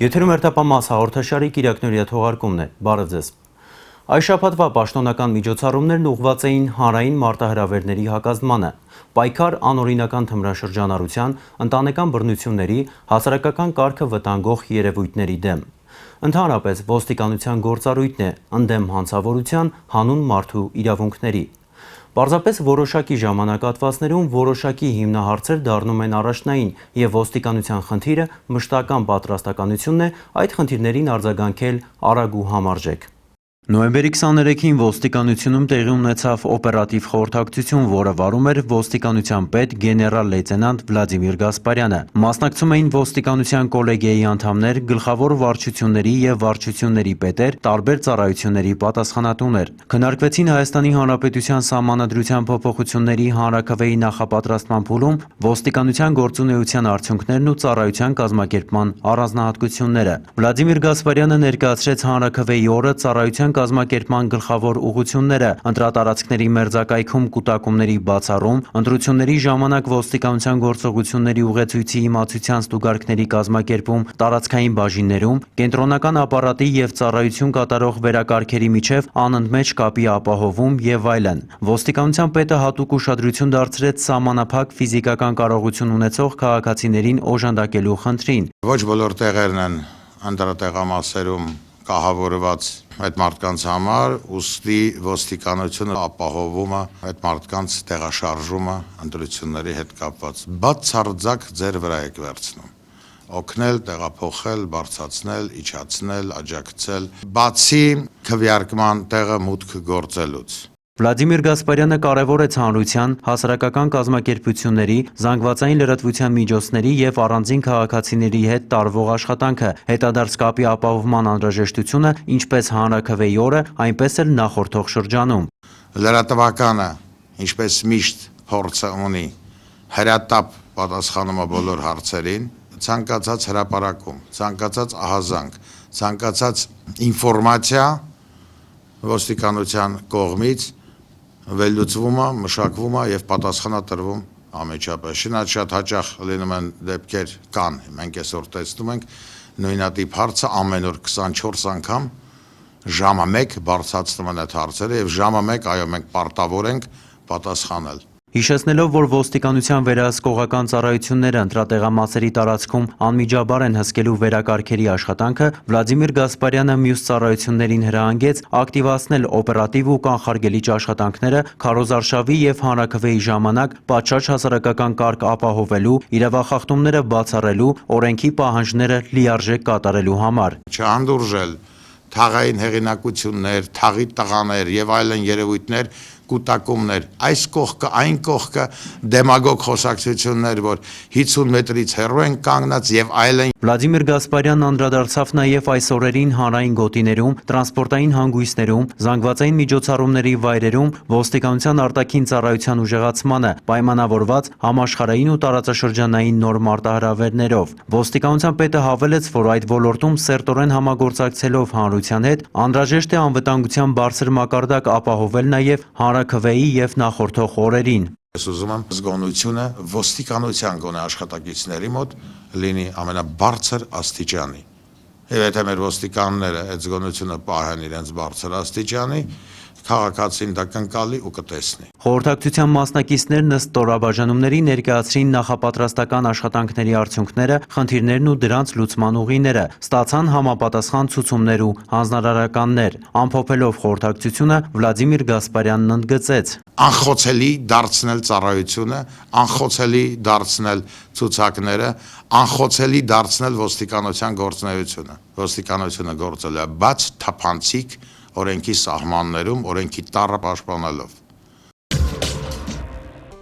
Եթերում հերթապամաս հաղորդաշարի կիրակնօրյա թողարկումն է, բարև ձեզ։ Այս շաբաթվա պաշտոնական միջոցառումներն ուղղված էին հանրային մարտահրավերների հակազդմանը, պայքար անօրինական թմրաշրջանառության, ընտանեկան բռնությունների, հասարակական կարգը վտանգող երևույթների դեմ։ Ընդհանրապես ոստիկանության գործառույթն է ընդդեմ հանցավորության, հանուն մարդու իրավունքների։ Պարզապես որոշակի ժամանակահատվածներում որոշակի հիմնահարցեր դառնում են առաջնային և ոստիկանության խնդիրը մշտական պատրաստականությունն է այդ խնդիրներին արձագանքել արագ ու համարժեք։ Նոյեմբերի 23-ին ոստիկանությունում տեղի ունեցավ օպերատիվ խորհրդակցություն, որը վարում էր ոստիկանության պետ գեներալ լեյտենանտ Վլադիմիր Գասպարյանը։ Մասնակցում էին ոստիկանության կոլեգիայի անդամներ, գլխավոր վարչությունների և վարչությունների պետեր, տարբեր ծառայությունների պատասխանատուներ։ Քննարկվեցին Հայաստանի Հանրապետության Սահմանադրության փոփոխությունների հանրաքվեի նախապատրաստման փուլում ոստիկանության գործունեության արդյունքներն ու ծառայության կազմակերպման առանձնահատկությունները։ Վլադիմիր Գասպարյանը ներկայացրեց հանրաքվեի օրը ծառայության կազմակերպման գլխավոր ուղղությունները, ընտրատարածքների մերձակայքում կուտակումների բացառում, ընտրությունների ժամանակ ոստիկանության գործողությունների ուղեցույցի իմացության ստուգարքների կազմակերպում տարածքային բաժիններում, կենտրոնական ապարատի և ծառայություն կատարող վերակարգերի միջև անընդմեջ կապի ապահովում և այլն։ Ոստիկանության պետը հատուկ ուշադրություն դարձրեց սահմանափակ ֆիզիկական կարողություն ունեցող քաղաքացիներին օժանդակելու խնդրին։ Ոչ բոլոր տեղերն են ընտրատեղամասերում կահավորված այդ մարդկանց համար, ուստի ոստիկանությունը ապահովում է այդ մարդկանց տեղաշարժումը ընտրությունների հետ կապված։ Բացարձակ ձեր վրա եք վերցնում։ Օգնել, տեղափոխել, բարձրացնել, իջացնել, աջակցել, բացի քվեարկման տեղը մուտք գործելուց։ Վլադիմիր Գասպարյանը կարևորեց հանրության, հասարակական կազմակերպությունների, զանգվածային լրատվության միջոցների և առանձին քաղաքացիների հետ տարվող աշխատանքը, հետադարձ կապի ապահովման անհրաժեշտությունը ինչպես հանրաքվեի օրը, այնպես էլ նախորդող շրջանում։ Լրատվականը, ինչպես միշտ փորձը ունի, հրատապ պատասխանում է բոլոր հարցերին, ցանկացած հրապարակում, ցանկացած ահազանգ, ցանկացած ինֆորմացիա ոստիկանության կողմից վերլուծվում է, մշակվում է և պատասխան է տրվում անմիջապես։ Շատ հաճախ լինում են դեպքեր կան, մենք այսօր տեսնում ենք նույնատիպ հարցը ամեն օր 24 անգամ ժամը 1 բարձրացնում են այդ հարցերը և ժամը 1 այո մենք պարտավոր ենք պատասխանել։ Հիշեցնելով, որ ոստիկանության վերահսկողական ծառայությունները ընտրատեղամասերի տարածքում անմիջաբար են հսկելու վերակարգերի աշխատանքը, Վլադիմիր Գասպարյանը մյուս ծառայություններին հրահանգեց ակտիվացնել օպերատիվ ու կանխարգելիչ աշխատանքները քարոզարշավի և հանրաքվեի ժամանակ պատշաճ հասարակական կարգ ապահովելու, իրավախախտումները բացառելու, օրենքի պահանջները լիարժեք կատարելու համար։ Չհանդուրժել թաղային հեղինակություններ, թաղի տղաներ և այլն երևույթներ, կուտակումներ, այս կողքը, այն կողքը, դեմագոգ խոսակցություններ, որ 50 մետրից հեռու են կանգնած և այլն։ Վլադիմիր Գասպարյանն անդրադարձավ նաև այս օրերին հանրային գոտիներում, տրանսպորտային հանգույցներում, զանգվածային միջոցառումների վայրերում ոստիկանության արտաքին ծառայության ուժեղացմանը, պայմանավորված համաշխարհային ու տարածաշրջանային նոր մարտահրավերներով։ Ոստիկանության պետը հավելեց, որ այդ ոլորտում սերտորեն համագործակցելով հանրության հետ անհրաժեշտ է անվտանգության բարձր մակարդակ ապահովել նաև հանրաքվեի և նախորդող օրերին։ Ես ուզում եմ զգոնությունը ոստիկանության գոնե աշխատակիցների մոտ լինի ամենաբարձր աստիճանի։ Եվ եթե մեր ոստիկանները այդ զգոնությունը պահեն իրենց բարձր աստիճանի, քաղաքացին դա կընկալի ու կտեսնի։ Խորհրդակցության մասնակիցներն ըստ տորաբաժանումների ներկայացրին նախապատրաստական աշխատանքների արդյունքները, խնդիրներն ու դրանց լուծման ուղիները, ստացան համապատասխան ցուցումներ ու հանձնարարականներ։ Ամփոփելով խորհրդակցությունը Վլադիմիր Գասպարյանն ընդգծեց. Անխոցելի դարձնել ծառայությունը, անխոցելի դարձնել ցուցակները, անխոցելի դարձնել ոստիկանության գործունեությունը։ Ոստիկանությունը գործել է բաց, թափանցիկ, օրենքի սահմաններում, օրենքի տառը պաշտպանելով։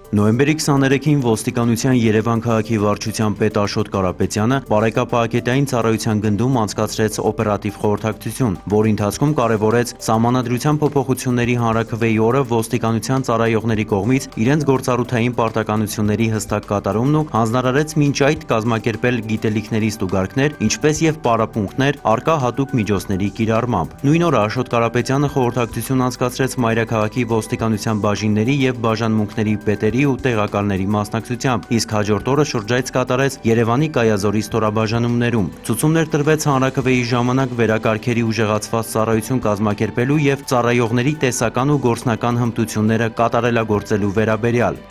Նոյեմբերի 23-ին ոստիկանության Երևան քաղաքի վարչության պետ Աշոտ Կարապետյանը բարեկապահակետային ծառայության գնդում անցկացրեց օպերատիվ խորհրդակցություն, որի ընթացքում կարևորեց Սահմանադրության փոփոխությունների հանրաքվեի օրը ոստիկանության ծառայողների կողմից իրենց գործառութային պարտականությունների հստակ կատարումն ու հանձնարարեց մինչ այդ կազմակերպել գիտելիքների ստուգարքներ, ինչպես և պարապմունքներ առկա հատուկ միջոցների կիրառմամբ։ Նույն օրը Աշոտ Կարապետյանը խորհրդակցություն անցկացրեց Մայրաքաղաքի ոստիկանության բաժինների և բաժանմունքների պետերի ուսանողների ու տեղակալների մասնակցությամբ, իսկ հաջորդ օրը շրջայց կատարեց Երևանի Կայազորի ստորաբաժանումներում։ Ցուցումներ տրվեց հանրաքվեի ժամանակ վերակարգերի ուժեղացված ծառայություն կազմակերպելու եւ ծառայողների տեսական ու գործնական հմտությունները կատարելագործելու վերաբերյալ։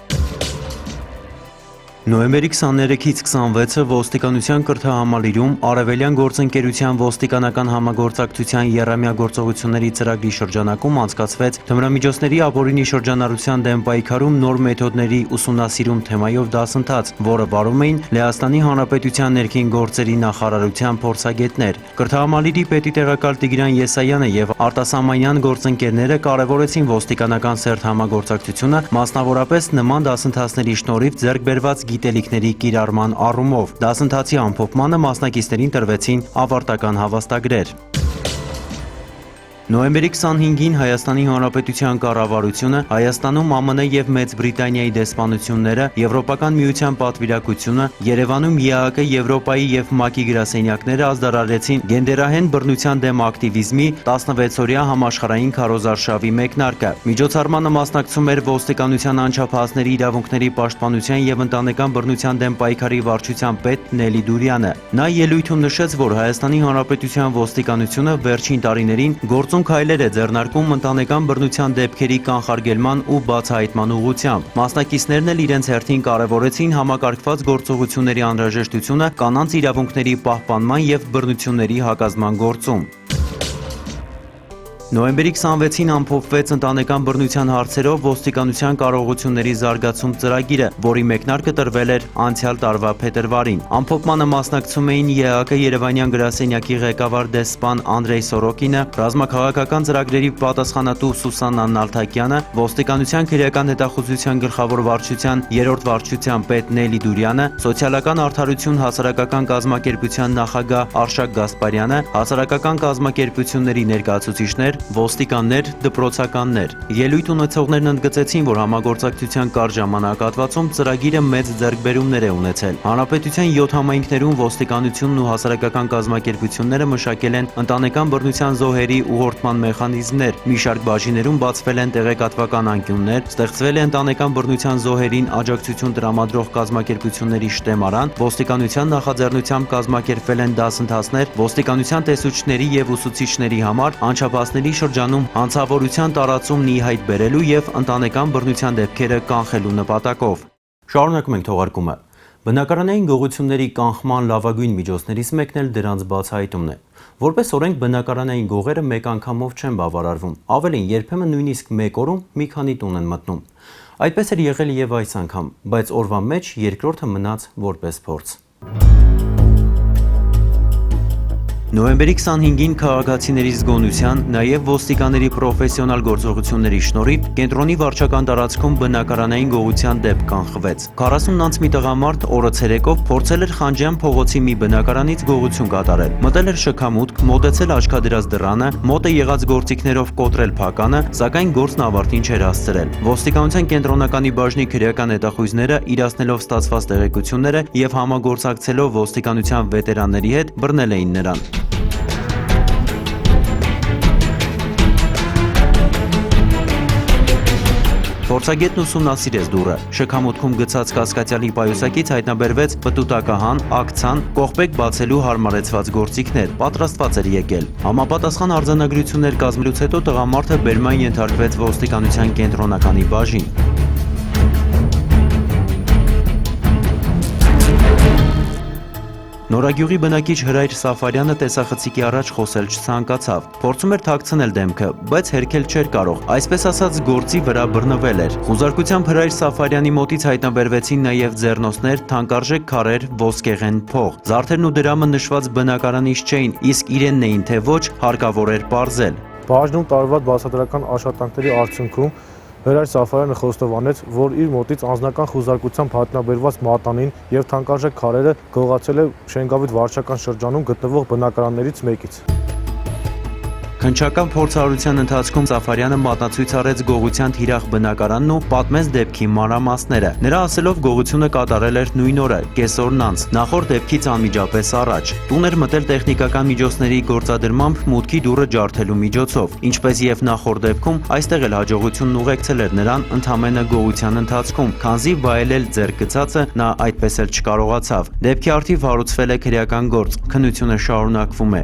Նոյեմբերի 23-ից 26-ը ոստիկանության կրթահամալիրում Արևելյան գործընկերության ոստիկանական համագործակցության եռամյա գործողությունների ծրագրի շրջանակում անցկացվեց թմրամիջոցների ապօրինի շրջանառության դեմ պայքարում նոր մեթոդների ուսումնասիրում թեմայով դասընթաց, որը վարում էին Լեհաստանի Հանրապետության ներքին գործերի նախարարության փորձագետներ։ Կրթահամալիրի պետի տեղակալ Տիգրան Եսայանը եւ արտասահմանյան գործընկերները կարևորեցին ոստիկանական սերտ համագործակցությունը, մասնավորապես նման դասընթացների շնորհիվ ձեռք բերված գիտելիքների կիրառման առումով։ Դասընթացի ամփոփմանը մասնակիցներին տրվեցին ավարտական հավաստագրեր։ Նոյեմբերի 25-ին Հայաստանի Հանրապետության կառավարությունը Հայաստանում ԱՄՆ եւ Մեծ Բրիտանիայի դեսպանությունները, Եվրոպական միության պատվիրակությունը, Երևանում ԵԱԿ, Եվրոպայի եւ ՄԱԿ-ի գրասենյակները ազդարարեցին գենդերահեն բռնության դեմ ակտիվիզմի 16-օրյա համաշխարհային քարոզարշավի մեկնարկը։ Միջոցառմանը մասնակցում էր ոստիկանության անչափահասների իրավունքների պաշտպանության եւ ընտանեկան բռնության դեմ պայքարի վարչության պետ Նելի Դուրյանը։ Նա ելույթում նշեց, որ Հայաստանի Հանրապետության ոստիկանությունը վերջին տարիներին քայլեր է ձեռնարկում ընտանեկան բռնության դեպքերի կանխարգելման ու բացահայտման ուղղությամբ։ Մասնակիցներն էլ իրենց հերթին կարևորեցին համակարգված գործողությունների անհրաժեշտությունը կանանց իրավունքների պահպանման եւ բռնությունների հակազդման գործում։ Նոյեմբերի 26-ին ամփոփվեց ընտանեկան բռնության հարցերով ոստիկանության կարողությունների զարգացում ծրագիրը, որի մեկնարկը տրվել էր անցյալ տարվա փետրվարին։ Ամփոփմանը մասնակցում էին ԵԱԿ Երևանյան գրասենյակի ղեկավար դեսպան Անդրեյ Սորոկինը, ռազմաքաղաքական ծրագրերի պատասխանատու Սուսաննա Նալթակյանը, ոստիկանության քրեական հետախուզության գլխավոր վարչության 3-րդ վարչության պետ Նելի Դուրյանը, սոցիալական արդարություն հասարակական կազմակերպության նախագահ Արշակ Գասպարյանը, հասարակական կազմակերպությունների ներկայացուցիչներ, ոստիկաններ, դպրոցականներ։ Ելույթ ունեցողներն ընդգծեցին, որ համագործակցության կարճ ժամանակահատվածում ծրագիրը մեծ ձեռքբերումներ է ունեցել։ Հանրապետության 7 համայնքներում ոստիկանությունն ու հասարակական կազմակերպությունները մշակել են ընտանեկան բռնության զոհերի ուղղորդման մեխանիզմներ, մի շարք բաժիններում բացվել են տեղեկատվական անկյուններ, ստեղծվել է ընտանեկան բռնության զոհերին աջակցություն տրամադրող կազմակերպությունների շտեմարան, ոստիկանության նախաձեռնությամբ կազմակերպվել են դասընթացներ ոստիկանության տեսուչների եւ ուսուցիչների համար անչափահասների շրջանում հանցավորության տարածումն ի հայտ բերելու եւ ընտանեկան բռնության դեպքերը կանխելու նպատակով։ Շարունակում ենք թողարկումը։ Բնակարանային գողությունների կանխման լավագույն միջոցներից մեկն էլ դրանց բացահայտումն է։ Որպես օրենք բնակարանային գողերը մեկ անգամով չեն բավարարվում, ավելին երբեմն նույնիսկ մեկ օրում մի քանի տուն են մտնում։ Այդպես էր եղել եւ այս անգամ, բայց օրվա մեջ երկրորդը մնաց որպես փորձ։ Նոյեմբերի 25-ին քաղաքացիների զգոնության, նաև ոստիկանների պրոֆեսիոնալ գործողությունների շնորհիվ կենտրոնի վարչական տարածքում բնակարանային գողության դեպք կանխվեց։ 40 անց մի տղամարդ օրը ցերեկով փորձել էր Խանջյան փողոցի մի բնակարանից գողություն կատարել։ Մտել էր շքամուտք, մոտեցել աչքադրած դռանը, մոտ է եղած գործիքներով կոտրել փականը, սակայն գործն ավարտին չէր հասցրել։ Ոստիկանության կենտրոնականի բաժնի քրեական հետախույզները իրացնելով ստացված տեղեկությունները եւ համագործակցելով ոստիկանության վետերանների հետ բռնել էին նրան։ Փորձագետն ուսումնասիրեց դուռը։ Շքամուտքում գցած կասկածյալի պայուսակից հայտնաբերվեց պտուտակահան, ակցան, կողպեկ բացելու հարմարեցված գործիքներ, պատրաստված էր եկել։ Համապատասխան արձանագրություններ կազմելուց հետո տղամարդը բերման ենթարկվեց ոստիկանության կենտրոնականի բաժին։ Նորագյուղի բնակիչ Հրայր Սաֆարյանը տեսախցիկի առաջ խոսել չցանկացավ։ Փորձում էր թաքցնել դեմքը, բայց հերքել չէր կարող, այսպես ասած գործի վրա բռնվել էր։ Խուզարկությամբ Հրայր Սաֆարյանի մոտից հայտնաբերվեցին նաև ձեռնոցներ, թանկարժեք քարեր, ոսկեղեն փող։ Զարդերն ու դրամը նշված բնակարանից չէին, իսկ իրենն էին թե ոչ, հարկավոր էր պարզել։ Բաժնում տարված բացատրական աշխատանքների արդյունքում Հրայր Սաֆարյանը խոստովանեց, որ իր մոտից անձնական խուզարկությամբ հայտնաբերված մատանին եւ թանկարժեք քարերը գողացել է Շենգավիթ վարչական շրջանում գտնվող բնակարաններից մեկից։ 2018 թ. Քննչական փորձառության ընթացքում Սաֆարյանը մատնացույց արեց գողության թիրախ բնակարանն ու պատմեց դեպքի մանրամասները։ Նրա ասելով գողությունը կատարել էր նույն օրը, կեսօրն անց, նախորդ դեպքից անմիջապես առաջ։ Տուն էր մտել տեխնիկական միջոցների գործադրմամբ մուտքի դուռը ջարդելու միջոցով, ինչպես եւ նախորդ դեպքում, այստեղ էլ հաջողությունն ուղեկցել էր նրան ընդամենը գողության ընթացքում, քանզի վայելել ձեռք գցածը նա այդպես էլ չկարողացավ։ Դեպքի առթիվ հարուցվել է քրեական գործ, քննությունը շարունակվում է։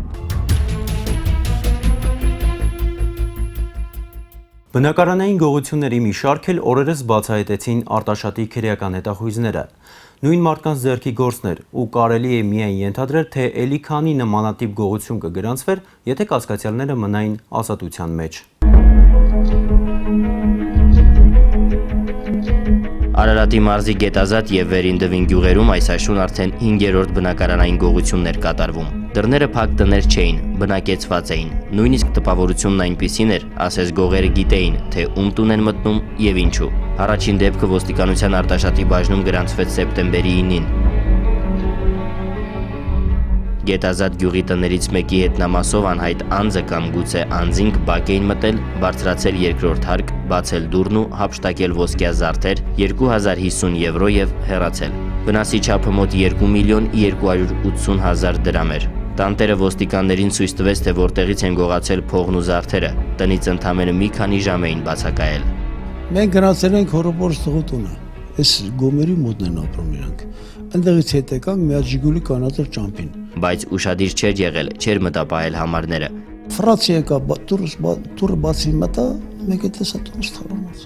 Բնակարանային գողությունների մի շարք էլ օրերս բացահայտեցին Արտաշատի քրեական հետախույզները։ Նույն մարդկանց ձեռքի գործներ ու կարելի է միայն ենթադրել, թե էլի քանի նմանատիպ գողություն կգրանցվեր, եթե կասկածյալները մնային ազատության մեջ։ Արարատի մարզի Գետազատ եւ Վերին գյուղերում այս աշուն արդեն 5-րդ բնակարանային գողություններ կատարվում։ Դռները փակ տներ չէին, բնակեցված էին։ Նույնիսկ տպավորությունն այնպիսին էր, ասես գողերը գիտեին, թե ում տուն են մտնում եւ ինչու։ Առաջին դեպքը ոստիկանության Արտաշատի բաժնում գրանցվեց սեպտեմբերի 9-ին։ Գետազատ գյուղի տներից մեկի հետնամասով անհայտ անձը կամ գուցե անձինք բակ էին մտել, բարձրացել երկրորդ հարկ, բացել դուռն ու հափշտակել ոսկյա զարդեր 2050 եվրո եւ հեռացել։ Վնասի չափը մոտ 2.280.000 դրամ էր։ Տանտերը ոստիկաններին ցույց տվեց, թե որտեղից են գողացել փողն ու զարդերը։ Տնից ընդամենը մի քանի ժամ էին բացակայել։ Մենք գնացել ենք հորոպոր Սղոտունը։ Այս գոմերի մոտն են ապրում իրանք։ Այնտեղից հետ եկանք մի հատ Ժիգուլի կանատեր ճամփին։ Բայց ուշադիր չէր եղել, չէր մտապահել համարները։ Ֆրանսիա եկա, դուրը բացի մտա, մեկը տեսա տունս թարամած։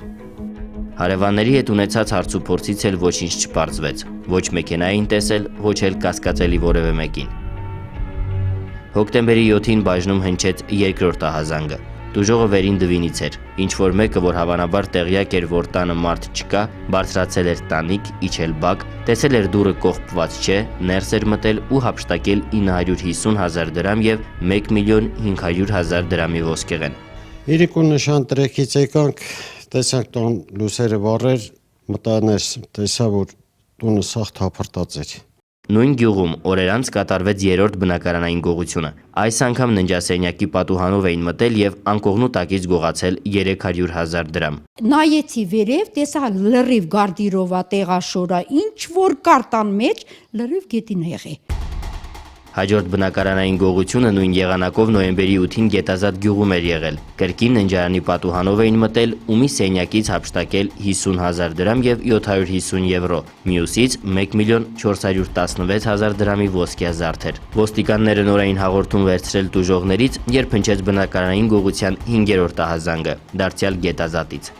Հարևանների հետ ունեցած հարցուփորձից էլ ոչինչ չպարզվեց։ Ոչ մեքենա էին տեսել, ոչ էլ կասկածելի որևէ մեկին։ Հոկտեմբերի 7-ին բաժնում հնչեց երկրորդ ահազանգը։ Դուժողը Վերին դվինից էր։ Ինչ որ մեկը, որ հավանաբար տեղյակ էր, որ տանը մարդ չկա, բարձրացել էր տանիք, իջել բակ, տեսել էր դուռը կողպված չէ, ներս էր մտել ու հափշտակել 950.000 դրամ եւ 1.500.000 դրամի ոսկեղեն։ Իրիկու նշան տրեքից եկանք, տեսանք տան լուսերը վառեր, մտաներս տեսա, որ տունը սաղ թափրտած էր։ Նույն գյուղում օրեր անց կատարվեց 3-րդ բնակարանային գողությունը։ Այս անգամ ննջասենյակի պատուհանով էին մտել եւ անկողնու տակից գողացել 300.000 դրամ։ Նայեցի վերև, տեսա լրիվ գարդիրովա տեղաշորա, ինչ որ կարտան մեջ լրիվ գետին եղե։ Հաջորդ բնակարանային գողությունը նույն եղանակով նոյեմբերի 8-ին Գետազատ գյուղում էր եղել։ Կրկին ննջարանի պատուհանով էին մտել, ումի սենյակից հափշտակել 50.000 դրամ եւ 750 եվրո, մյուսից 1.416.000 դրամի ոսկյա զարդեր։ Ոստիկանները նորային հաղորդում վերցրել տուժողներից, երբ հնչեց բնակարանային գողության 5-րդ ահազանգը, դարձյալ Գետազատից։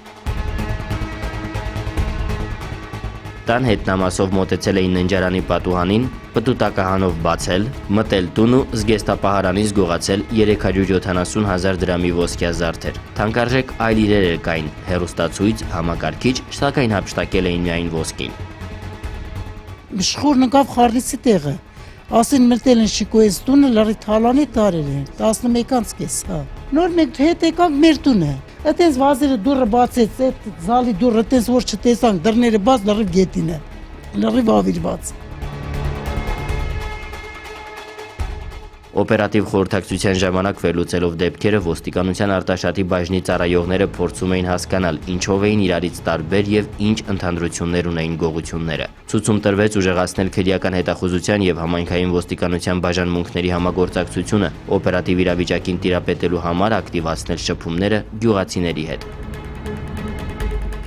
Տան հետնամասով մոտեցել էին ննջարանի պատուհանին, պտուտակահանով բացել, մտել տուն ու զգեստապահարանից գողացել 370.000 դրամի ոսկյա զարդեր։ Թանկարժեք այլ իրեր կային, հեռուստացույց, համակարգիչ, սակայն հափշտակել էին միայն ոսկին։ Իշխոր նկավ խառնիցի տեղը, ասին մրտել են շիկոյես տունը լարի թալանի տարել են, 11-անց կես, հա։ Նոր մենք հետ եկանք մեր տունը, այտենց վազերը դուրը բացեց, այդ զալի դուրը, այտենց որ չտեսանք, դրները բաց լրիվ գետին է, լրիվ ավիրված։ Օպերատիվ խորհրդակցության ժամանակ վերլուծելով դեպքերը ոստիկանության Արտաշատի բաժնի ծառայողները փորձում էին հասկանալ ինչով էին իրարից տարբեր եւ ինչ ընդհանրություններ ունեին գողությունները։ Ցույցում տրվեց ուժեղացնել քրեական հետախուզության եւ համայնքային ոստիկանության բաժանմունքների համագործակցությունը, օպերատիվ իրավիճակին տիրապետելու համար ակտիվացնել շփումները գյուղացիների հետ։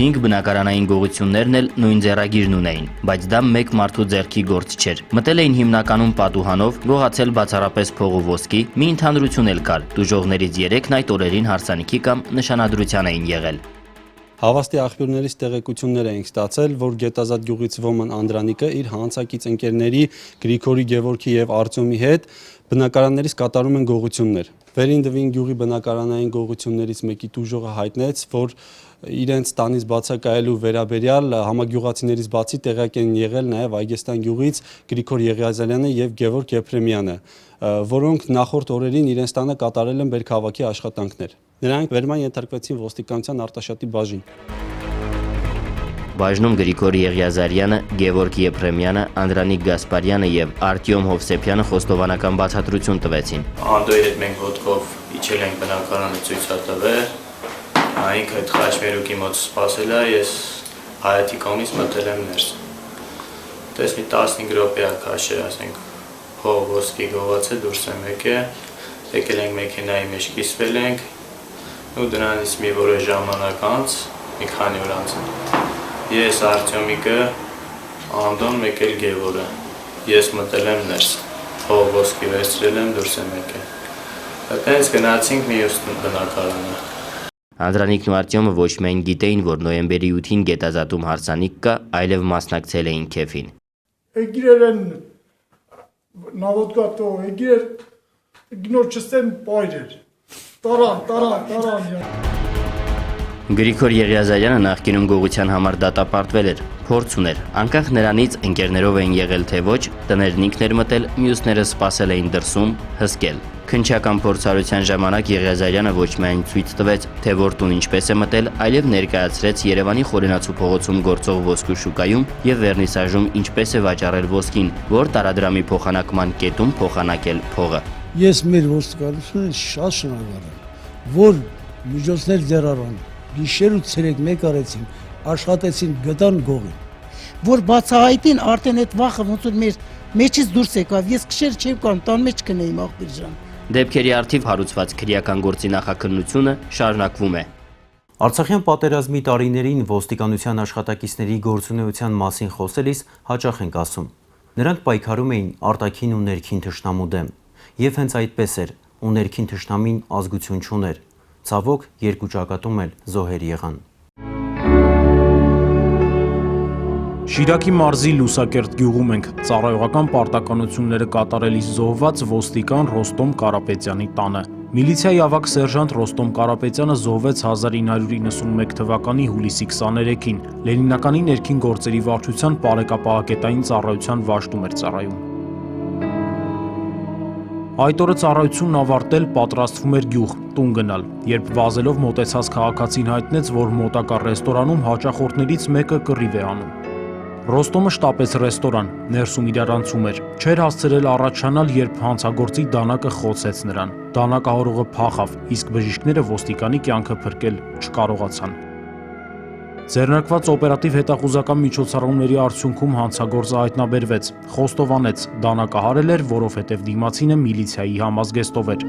5 բնակարանային գողություններն էլ նույն ձեռագիրն ունեին, բայց դա մեկ մարդու ձեռքի գործ չէր։ Մտել էին հիմնականում պատուհանով, գողացել բացառապես փող ու ոսկի, մի ընդհանրություն էլ կար։ Դուժողներից 3-ն այդ օրերին հարսանիքի կամ նշանադրության էին եղել։ Հավաստի աղբյուրներից տեղեկություններ էինք ստացել, որ Գետազատ գյուղից ոմն Անդրանիկը իր հանցակից ընկերների Գրիգորի Գևորգի եւ Արտյոմի հետ բնակարաններից կատարում են գողություններ։ Վերին գյուղի բնակարանային գողություններից մեկի տուժողը հայտնեց, որ իրենց տանից բացակայելու վերաբերյալ համագյուղացիներից բացի տեղյակ են եղել նաև Այգեստան գյուղից Գրիգոր Եղիազարյանը եւ Գևորգ Եփրեմյանը, որոնք նախորդ օրերին իրենց տանը կատարել են բերքահավաքի աշխատանքներ։ Նրանք վերման ենթարկվեցին ոստիկանության Արտաշատի բաժին։ Բաժնում Գրիգոր Եղիազարյանը, Գևորգ Եփրեմյանը, Անդրանիկ Գասպարյանը եւ Արտյոմ Հովսեփյանը խոստովանական բացատրություն տվեցին։ Անդոյի հետ մենք ոտքով իջել Կանչել ենք բնակարանը ցույցատվել, այնք այդ խաչմերուկի մոտ սպասել է, ես հայատի կողմից մտել եմ ներս։ Տես մի 15 րոպեա քաշել, ասենք փող ոսկի գողացել դուրս եմ եկել ենք մեքենայի մեջ կիսվել ենք, ու դրանից մի որոշ ժամանակ անց, մի քանի օր անց, ես Արտյոմիկը, Անդոն մեկ էլ Գևորը, ես մտել եմ ներս, փող ոսկի վերցրել եմ դուրս եմ եկել։ Այդպես գնացինք մյուս բնակարանը։ Անդրանիկն ու Արտյոմը ոչ միայն գիտեին, որ նոյեմբերի 8-ին գետազատում հարսանիք կա, այլև մասնակցել էին քեֆին։ Egireren navodgato, egir ignorçisten bayrer. Taran ya. Գրիգոր Եղիազարյանը նախկինում գողության համար դատապարտվել էր, փորձ ուներ, անկախ նրանից ընկերներով էին եղել թե ոչ, տներն ինքն էր մտել, մյուսները սպասել էին դրսում, հսկել։ Քննչական փորձառության ժամանակ Եղիազարյանը ոչ միայն ցույց տվեց, թե որտուն ինչպես է մտել, այլև ներկայացրեց Երևանի Խորենացու փողոցում գործող ոսկու շուկայում եւ վերնիսաժում ինչպես է վաճառել ոսկին, որ տարադրամի փոխանակման կետում փոխանակել փողը։ Ես մեր ոստիկանությունը շատ շնորհակալ եմ, որ միջոցներ ձեռարան, գիշեր ու ցերեկ մեկ արեցին, աշխատեցին, գտան գողին։ Որ բացահայտին արդեն այդ վախը ոնց որ մեր մեջից դուրս եկավ, ես քշեր չեմ կարող, տան մեջ կնեիմ աղբյուր ջան։ Դեպքերի արդիվ հարուցված քրեական գործի նախաքննությունը շարունակվում է։ Արցախյան պատերազմի տարիներին ոստիկանության աշխատակիցների գործունեության մասին խոսելիս հաճախ ենք ասում։ Նրանք պայքարում էին արտաքին ու ներքին թշնամու դեմ, եւ հենց այդպես էր, ու ներքին թշնամին ազգություն չուներ։ Ցավոք, երկու ճակատում էլ զոհեր եղան։ Շիրակի մարզի Լուսակերտ գյուղում ենք ծառայողական պարտականությունները կատարելիս զոհված ոստիկան Ռոստոմ Կարապետյանի տանը։ Միլիցիայի ավագ սերժանտ Ռոստոմ Կարապետյանը զոհվեց 1991 թվականի հուլիսի 23-ին, Լենինականի ներքին գործերի վարչության պարեկապահակետային ծառայության վաշտում էր ծառայում։ Այդ օրը ծառայությունն ավարտել պատրաստվում էր գյուղ, տուն գնալ, երբ վազելով մոտեցած քաղաքացին հայտնեց, որ մոտակա ռեստորանում հաճախորդներից մեկը կռիվ է անում։ Ռոստոմը շտապեց ռեստորան, ներսում իրարանցում էր, չէր հասցրել առաջանալ, երբ հանցագործի դանակը խոցեց նրան։ Դանակահորողը փախավ, իսկ բժիշկները ոստիկանի կյանքը փրկել չկարողացան։ Ձեռնարկված օպերատիվ հետախուզական միջոցառումների արդյունքում հանցագործը հայտնաբերվեց, խոստովանեց, դանակահարել էր, որովհետև դիմացինը միլիցիայի համազգեստով էր։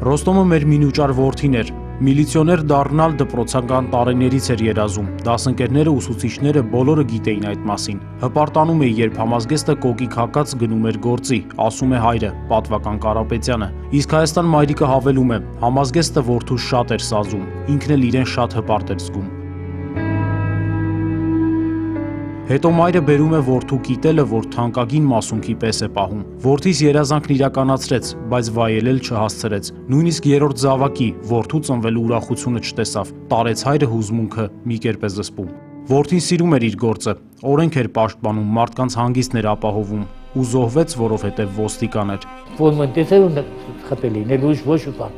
Ռոստոմը մեր մինուճար որդին էր, միլիցիոներ դառնալ դպրոցական տարիներից էր երազում, դասընկերները, ուսուցիչները բոլորը գիտեին այդ մասին։ Հպարտանում էի, երբ համազգեստը կոկիկ հակած գնում էր գործի, ասում է հայրը, պատվական Կարապետյանը։ Իսկ Հայաստան մայրիկը հավելում է, համազգեստը որդուս շատ էր սազում, ինքն էլ իրեն շատ հպարտ էր զգում։ Հետո մայրը բերում է որդու կիտելը, որ թանկագին մասունքի պես է պահում։ Որդիս երազանքն իրականացրեց, բայց վայելել չհասցրեց։ Նույնիսկ երրորդ զավակի որդու ծնվելու ուրախությունը չտեսավ։ Տարեց հայրը հուզմունքը, մի կերպ է զսպում։ Որդին սիրում էր իր գործը, օրենք էր պաշտպանում, մարդկանց հանգիստն էր ապահովում, ու զոհվեց, որովհետև ոստիկան էր։ Ֆորմենտեսեր ու խփելի, ներուժ ոչ մի բան։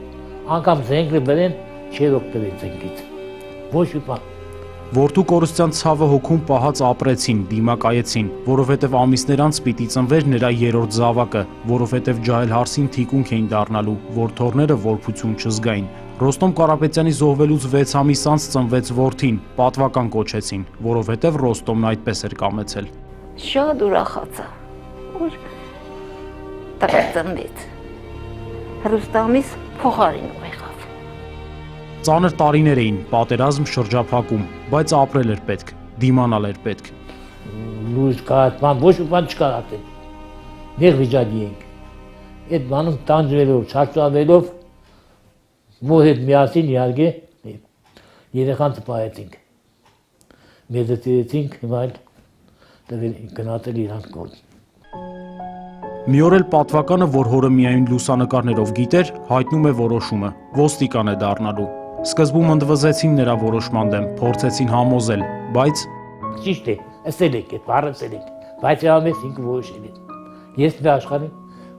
Անգամ զենքը բերեն, չէր օգտվել զենքից։ Ոչ մի բան։ Որդու կորստյան ցավը հոգում պահած ապրեցին, դիմակայեցին, որովհետև ամիսներ անց պիտի ծնվեր նրա երրորդ զավակը, որովհետև ջահել հարսին թիկունք էին դառնալու, որ թորները որբություն չզգային։ Ռոստոմ Կարապետյանի զոհվելուց 6 ամիս անց ծնվեց որդին, պատվական կոչեցին, որովհետև Ռոստոմն այդպես էր կամեցել։ Շատ ուրախացա, որ ծնվեց։ Ռոստոմից փոխարին եղավ։ Ծանր տարիներ էին, պատերազմ շրջափակում, բայց ապրել էր պետք, դիմանալ էր պետք։ Լույս կայացման ոչ մի բան չկար ատել։ Նեղ վիճակի ենք։ Այդ բանում տանջվելով, չարծավելով, մոր հետ միասին իհարկե երեխան ծպահեցինք։ Մեզը տիրեցինք, հիմա էլ գնացել իրանք գործ։ Մի օր էլ պատվականը, որ հորը միայն լուսանկարներով գիտեր, հայտնում է որոշումը, ոստիկան է դառնալու։ Սկզբում ընդվզեցին նրա որոշման դեմ, փորձեցին համոզել, բայց ճիշտ է, ասել եք, բառացել եք, բայց ամենից ինքը որոշել է։ Ես դրա աշխարհին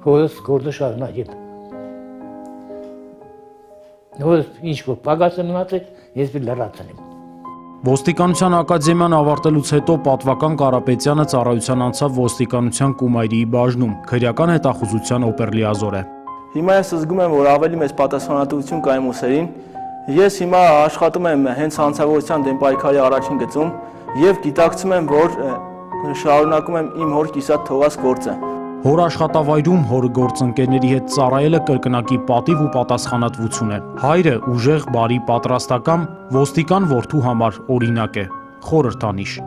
հորս գործը շարունակել։ Հորս ինչ որ պակասը մնացել, ես B լրացել եմ։ Ոստիկանության ակադեմիան ավարտելուց հետո պատվական Կարապետյանը ծառայության անցավ ոստիկանության Կումայրիի բաժնում, քրեական հետախուզության օպերլիազոր է։ Հիմա ես զգում եմ, որ ավելի մեծ պատասխանատվություն կա իմ ուսերին։ Ես հիմա աշխատում եմ հենց հանցավորության դեմ պայքարի առաջին գծում եւ գիտակցում եմ, որ շարունակում եմ իմ հոր կիսատ թողած գործը։ Հոր աշխատավայրում հորը գործընկերների հետ ծառայելը կրկնակի պատիվ ու պատասխանատվություն է։ Հայրը ուժեղ, բարի, պատրաստական, ոստիկան որդու համար օրինակ է, խորհրդանիշ։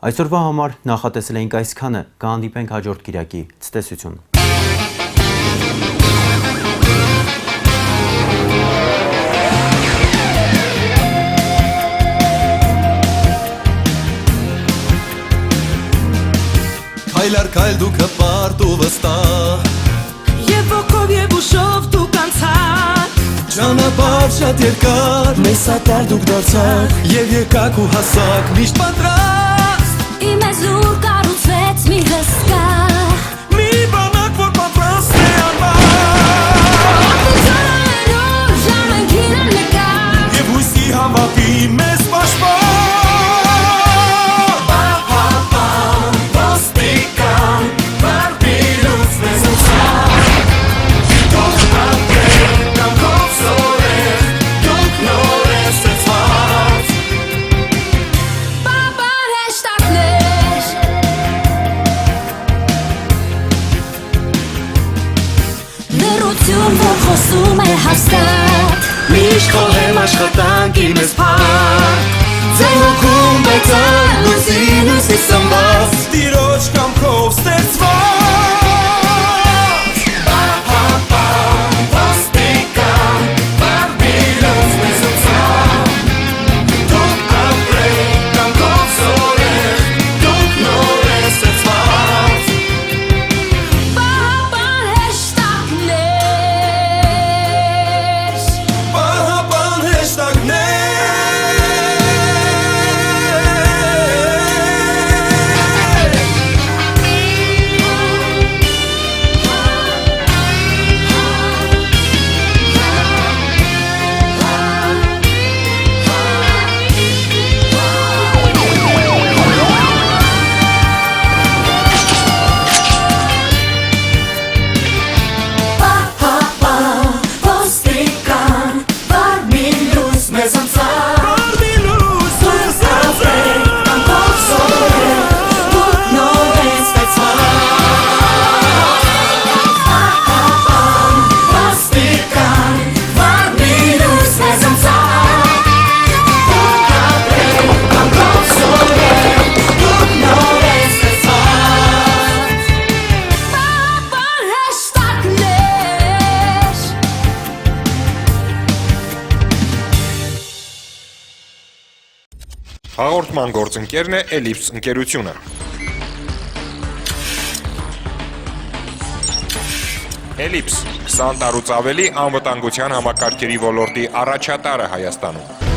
Այսօրվա համար նախատեսել էինք այսքանը, կհանդիպենք հաջորդ կիրակի, ցտեսություն։ Քայլար քայլ դու կպարտ ու վստահ Եվ ոգով և ուշով դու կանցար Ճանապարհ շատ երկար Մեզ սատար դուք դարձաք Եվ եկաք ու հասաք միշտ պատրաստ Իմ էզուր կառուցվեց մի հսկա Մի բանակ որ պատրաստ է անմար Պատմություններով ժամանքին աննկար Եվ հույսի հավատի մեզ պաշտպան Որ խոսում է հաստատ Միշտ խոհեմ աշխատանք իմես փակ Ձեր հոգում բեցան լույսի լույսի սմված Տիրոջ կամքով ստեղծված Ոստիկան բարբիրոց մեզ ուցան Դուք ապրեք կամքով սորեք Դուք նոր է ստեղծված Հաղորդման գործընկերն է Էլիպս ընկերությունը։ Էլիպս 20 տարուց ավելի անվտանգության համակարգերի ոլորտի առաջատարը Հայաստանում։